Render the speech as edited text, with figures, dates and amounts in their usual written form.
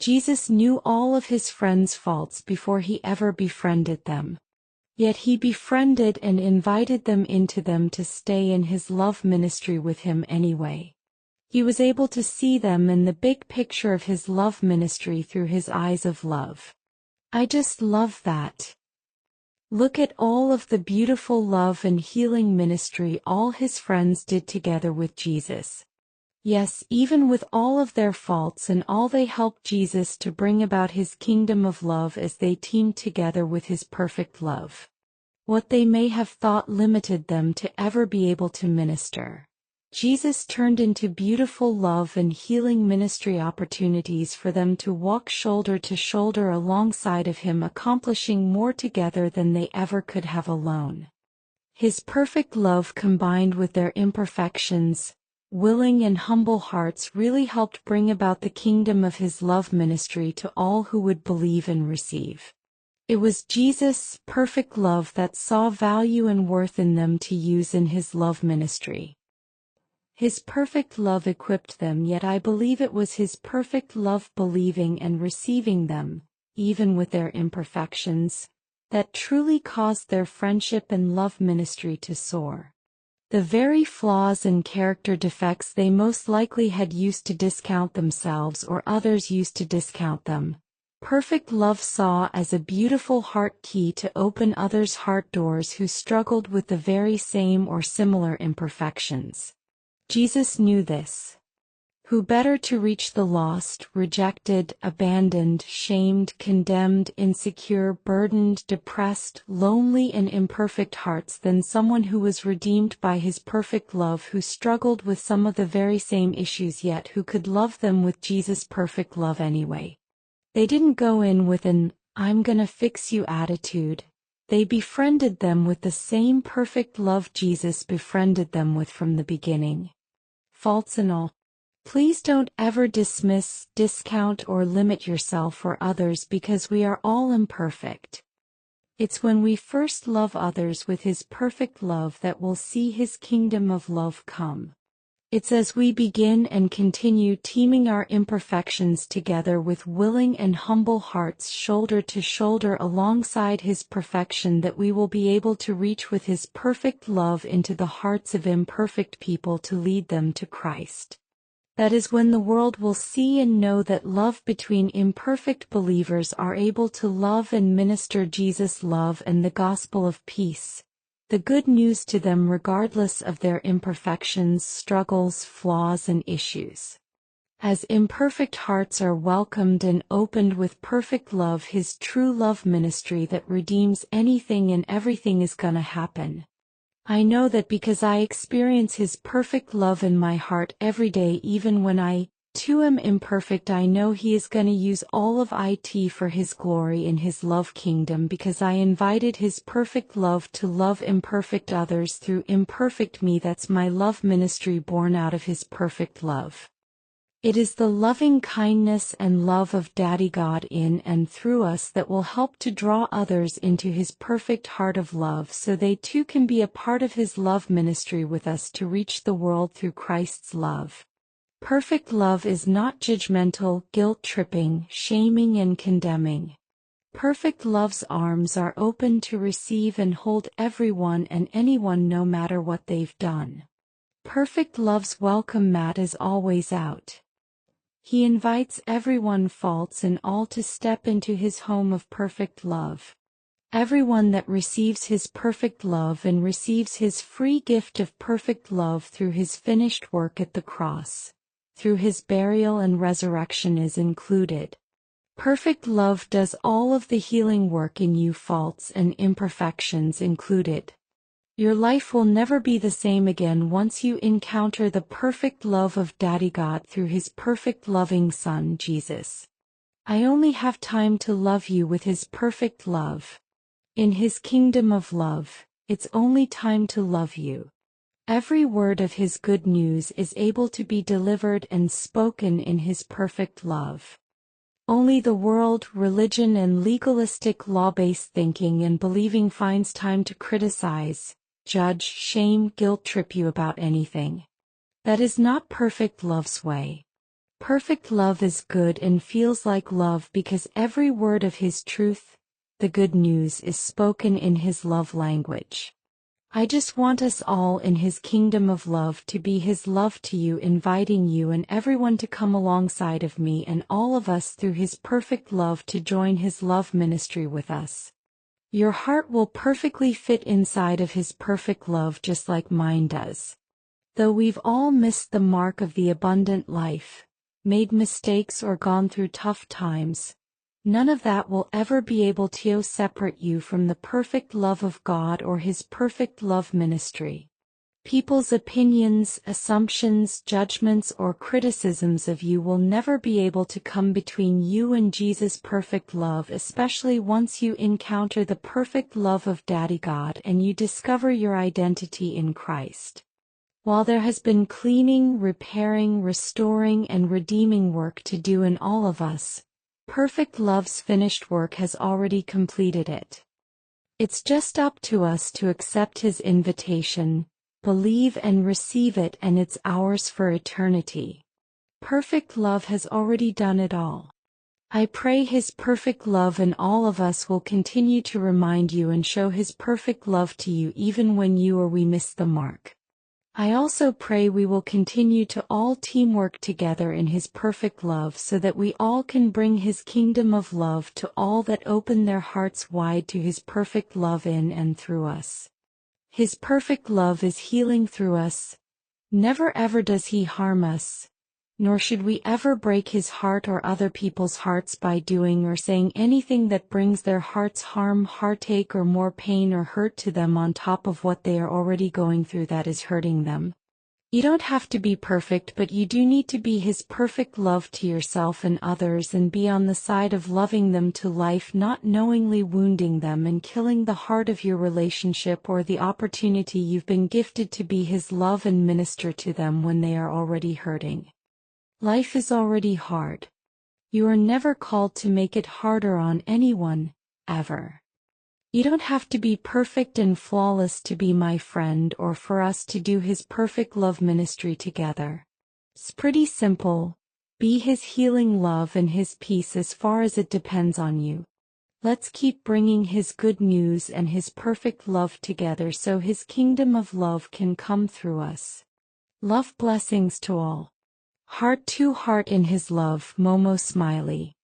Jesus knew all of his friends' faults before he ever befriended them. Yet he befriended and invited them into them to stay in his love ministry with him anyway. He was able to see them in the big picture of his love ministry through his eyes of love. I just love that. Look at all of the beautiful love and healing ministry all his friends did together with Jesus. Yes, even with all of their faults and all, they helped Jesus to bring about his kingdom of love as they teamed together with his perfect love. What they may have thought limited them to ever be able to minister, Jesus turned into beautiful love and healing ministry opportunities for them to walk shoulder to shoulder alongside of him, accomplishing more together than they ever could have alone. His perfect love combined with their imperfections, willing and humble hearts really helped bring about the kingdom of his love ministry to all who would believe and receive. It was Jesus' perfect love that saw value and worth in them to use in his love ministry. His perfect love equipped them, yet I believe it was his perfect love believing and receiving them, even with their imperfections, that truly caused their friendship and love ministry to soar. The very flaws and character defects they most likely had used to discount themselves or others used to discount them, perfect love saw as a beautiful heart key to open others' heart doors who struggled with the very same or similar imperfections. Jesus knew this. Who better to reach the lost, rejected, abandoned, shamed, condemned, insecure, burdened, depressed, lonely and imperfect hearts than someone who was redeemed by his perfect love, who struggled with some of the very same issues yet who could love them with Jesus' perfect love anyway. They didn't go in with an "I'm gonna fix you" attitude. They befriended them with the same perfect love Jesus befriended them with from the beginning. Faults and all. Please don't ever dismiss, discount or limit yourself or others, because we are all imperfect. It's when we first love others with his perfect love that we'll see his kingdom of love come. It's as we begin and continue teaming our imperfections together with willing and humble hearts shoulder to shoulder alongside his perfection that we will be able to reach with his perfect love into the hearts of imperfect people to lead them to Christ. That is when the world will see and know that love between imperfect believers are able to love and minister Jesus' love and the gospel of peace, the good news to them regardless of their imperfections, struggles, flaws and issues. As imperfect hearts are welcomed and opened with perfect love, his true love ministry that redeems anything and everything is gonna happen. I know that because I experience his perfect love in my heart every day, even when I, too, am imperfect. I know he is going to use all of it for his glory in his love kingdom, because I invited his perfect love to love imperfect others through imperfect me. That's my love ministry born out of his perfect love. It is the loving kindness and love of Daddy God in and through us that will help to draw others into his perfect heart of love, so they too can be a part of his love ministry with us to reach the world through Christ's love. Perfect love is not judgmental, guilt-tripping, shaming and condemning. Perfect love's arms are open to receive and hold everyone and anyone no matter what they've done. Perfect love's welcome mat is always out. He invites everyone, faults and all, to step into his home of perfect love. Everyone that receives his perfect love and receives his free gift of perfect love through his finished work at the cross, through his burial and resurrection, is included. Perfect love does all of the healing work in you, faults and imperfections included. Your life will never be the same again once you encounter the perfect love of Daddy God through his perfect loving Son, Jesus. I only have time to love you with his perfect love. In his kingdom of love, it's only time to love you. Every word of his good news is able to be delivered and spoken in his perfect love. Only the world, religion and legalistic law-based thinking and believing finds time to criticize, judge, shame, guilt-trip you about anything. That is not perfect love's way. Perfect love is good and feels like love because every word of his truth, the good news, is spoken in his love language. I just want us all in his kingdom of love to be his love to you, inviting you and everyone to come alongside of me and all of us through his perfect love to join his love ministry with us. Your heart will perfectly fit inside of his perfect love just like mine does. Though we've all missed the mark of the abundant life, made mistakes or gone through tough times, none of that will ever be able to separate you from the perfect love of God or his perfect love ministry. People's opinions, assumptions, judgments, or criticisms of you will never be able to come between you and Jesus' perfect love, especially once you encounter the perfect love of Daddy God and you discover your identity in Christ. While there has been cleaning, repairing, restoring, and redeeming work to do in all of us, perfect love's finished work has already completed it. It's just up to us to accept his invitation, believe and receive it, and it's ours for eternity. Perfect love has already done it all. I pray his perfect love in all of us will continue to remind you and show his perfect love to you even when you or we miss the mark. I also pray we will continue to all teamwork together in his perfect love so that we all can bring his kingdom of love to all that open their hearts wide to his perfect love in and through us. His perfect love is healing through us. Never ever does he harm us, nor should we ever break his heart or other people's hearts by doing or saying anything that brings their hearts harm, heartache, or more pain or hurt to them on top of what they are already going through that is hurting them. You don't have to be perfect, but you do need to be his perfect love to yourself and others and be on the side of loving them to life, not knowingly wounding them and killing the heart of your relationship or the opportunity you've been gifted to be his love and minister to them when they are already hurting. Life is already hard. You are never called to make it harder on anyone, ever. You don't have to be perfect and flawless to be my friend or for us to do his perfect love ministry together. It's pretty simple. Be his healing love and his peace as far as it depends on you. Let's keep bringing his good news and his perfect love together so his kingdom of love can come through us. Love blessings to all. Heart to heart in his love, Momo Smiley.